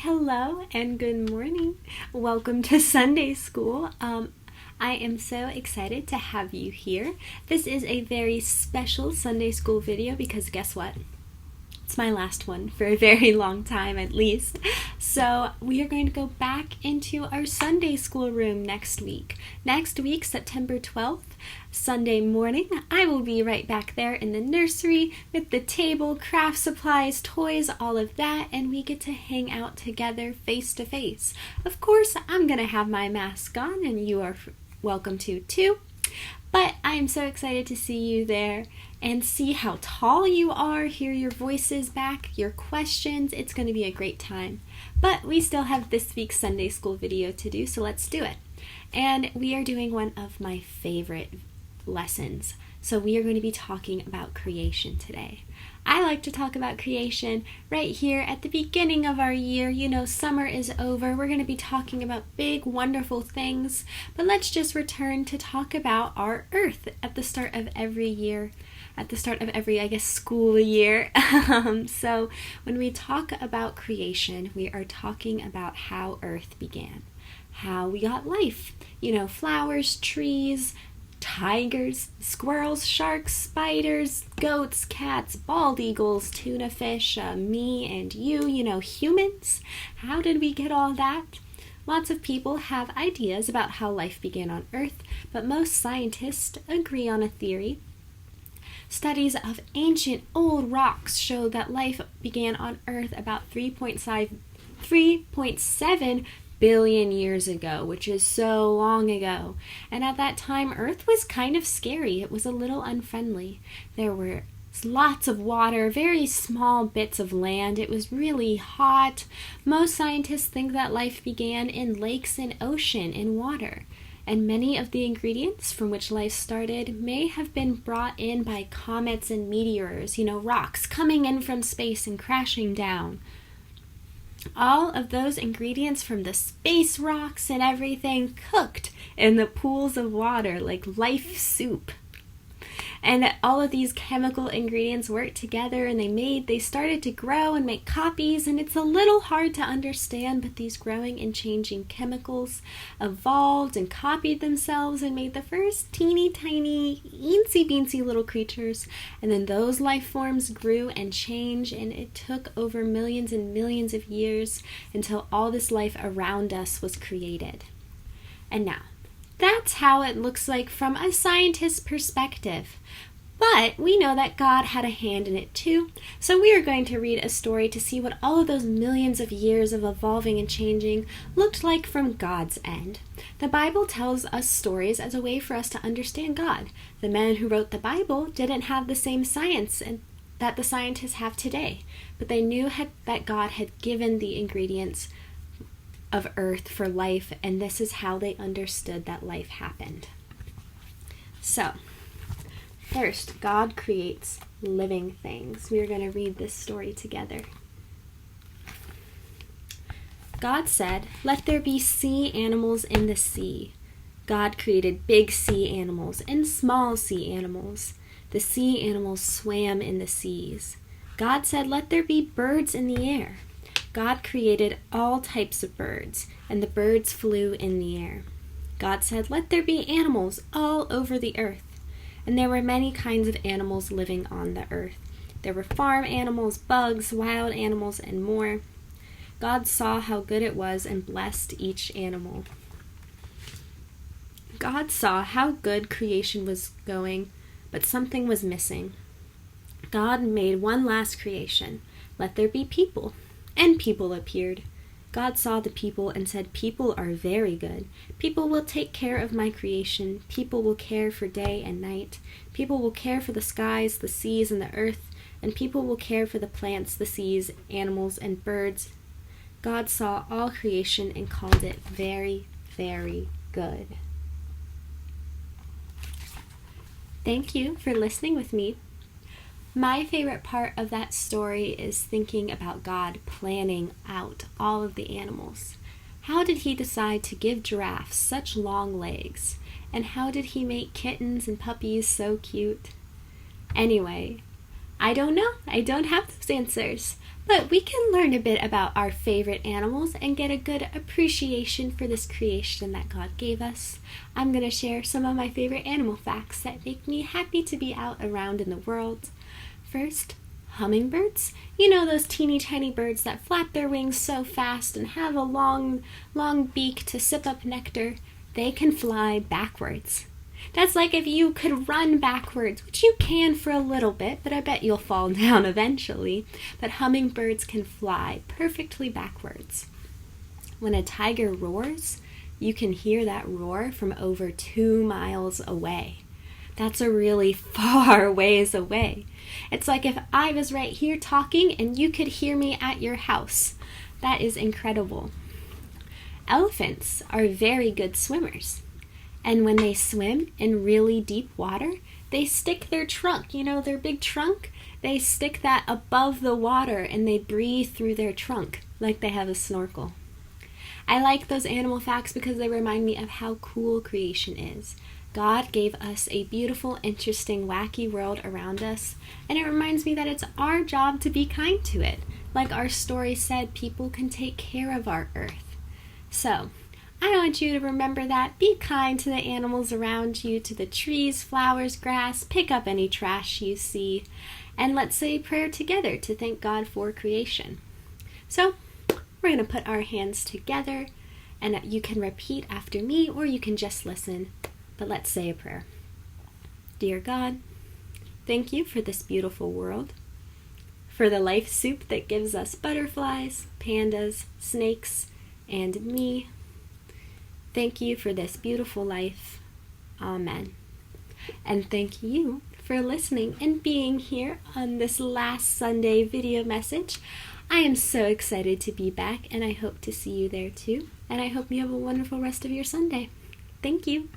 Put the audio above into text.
Hello and good morning. Welcome to Sunday School. I am so excited to have you here. This is a very special Sunday School video because guess what? It's my last one for a very long time at least. So we are going to go back into our Sunday School room next week. Next week, September 12th, Sunday morning, I will be right back there in the nursery with the table, craft supplies, toys, all of that, and we get to hang out together face to face. Of course, I'm going to have my mask on and you are welcome to too. But I'm so excited to see you there and see how tall you are, hear your voices back, your questions. It's going to be a great time. But we still have this week's Sunday School video to do, so let's do it. And we are doing one of my favorite lessons. So we are going to be talking about creation today. I like to talk about creation right here at the beginning of our year. You know, summer is over. We're going to be talking about big, wonderful things. But let's just return to talk about our earth at the start of every year. At the start of every, school year. So when we talk about creation, we are talking about how earth began. How we got life. You know, flowers, trees, tigers, squirrels, sharks, spiders, goats, cats, bald eagles, tuna fish, me and you know, humans. How did we get all that? Lots of people have ideas about how life began on Earth, but most scientists agree on a theory. Studies of ancient old rocks show that life began on Earth about 3.7 billion years ago, which is so long ago. And at that time, Earth was kind of scary. It was a little unfriendly. There were lots of water, very small bits of land. It was really hot. Most scientists think that life began in lakes and ocean in water. And many of the ingredients from which life started may have been brought in by comets and meteors, you know, rocks coming in from space and crashing down. All of those ingredients from the space rocks and everything cooked in the pools of water like life soup. And all of these chemical ingredients worked together and they started to grow and make copies, and it's a little hard to understand, but these growing and changing chemicals evolved and copied themselves and made the first teeny tiny eensy beensy little creatures, and then those life forms grew and changed, and it took over millions and millions of years until all this life around us was created. And now, that's how it looks like from a scientist's perspective. But we know that God had a hand in it too. So we are going to read a story to see what all of those millions of years of evolving and changing looked like from God's end. The Bible tells us stories as a way for us to understand God. The men who wrote the Bible didn't have the same science that the scientists have today, but they knew that God had given the ingredients of earth for life, and this is how they understood that life happened. So, first, God creates living things. We are going to read this story together. God said, "Let there be sea animals in the sea." God created big sea animals and small sea animals. The sea animals swam in the seas. God said, "Let there be birds in the air." God created all types of birds, and the birds flew in the air. God said, "Let there be animals all over the earth." And there were many kinds of animals living on the earth. There were farm animals, bugs, wild animals, and more. God saw how good it was and blessed each animal. God saw how good creation was going, but something was missing. God made one last creation. "Let there be people." And people appeared. God saw the people and said, "People are very good. People will take care of my creation. People will care for day and night. People will care for the skies, the seas, and the earth. And people will care for the plants, the seas, animals, and birds." God saw all creation and called it very, very good. Thank you for listening with me. My favorite part of that story is thinking about God planning out all of the animals. How did he decide to give giraffes such long legs? And how did he make kittens and puppies so cute? Anyway, I don't know. I don't have those answers. but we can learn a bit about our favorite animals and get a good appreciation for this creation that God gave us. I'm going to share some of my favorite animal facts that make me happy to be out around in the world. First, hummingbirds. You know those teeny tiny birds that flap their wings so fast and have a long beak to sip up nectar? They can fly backwards. That's like if you could run backwards, which you can for a little bit, but I bet you'll fall down eventually. But hummingbirds can fly perfectly backwards. When a tiger roars, you can hear that roar from over 2 miles away. That's a really far ways away. It's like if I was right here talking and you could hear me at your house. That is incredible. Elephants are very good swimmers. And when they swim in really deep water, they stick their trunk, their big trunk, they stick that above the water and they breathe through their trunk like they have a snorkel. I like those animal facts because they remind me of how cool creation is. God gave us a beautiful, interesting, wacky world around us, and it reminds me that it's our job to be kind to it. Like our story said, people can take care of our earth. So, I want you to remember that. Be kind to the animals around you, to the trees, flowers, grass. Pick up any trash you see. And let's say a prayer together to thank God for creation. So, we're going to put our hands together, and you can repeat after me or you can just listen. But let's say a prayer. Dear God, thank you for this beautiful world, for the life soup that gives us butterflies, pandas, snakes, and me. Thank you for this beautiful life. Amen. And thank you for listening and being here on this last Sunday video message. I am so excited to be back, and I hope to see you there too. And I hope you have a wonderful rest of your Sunday. Thank you.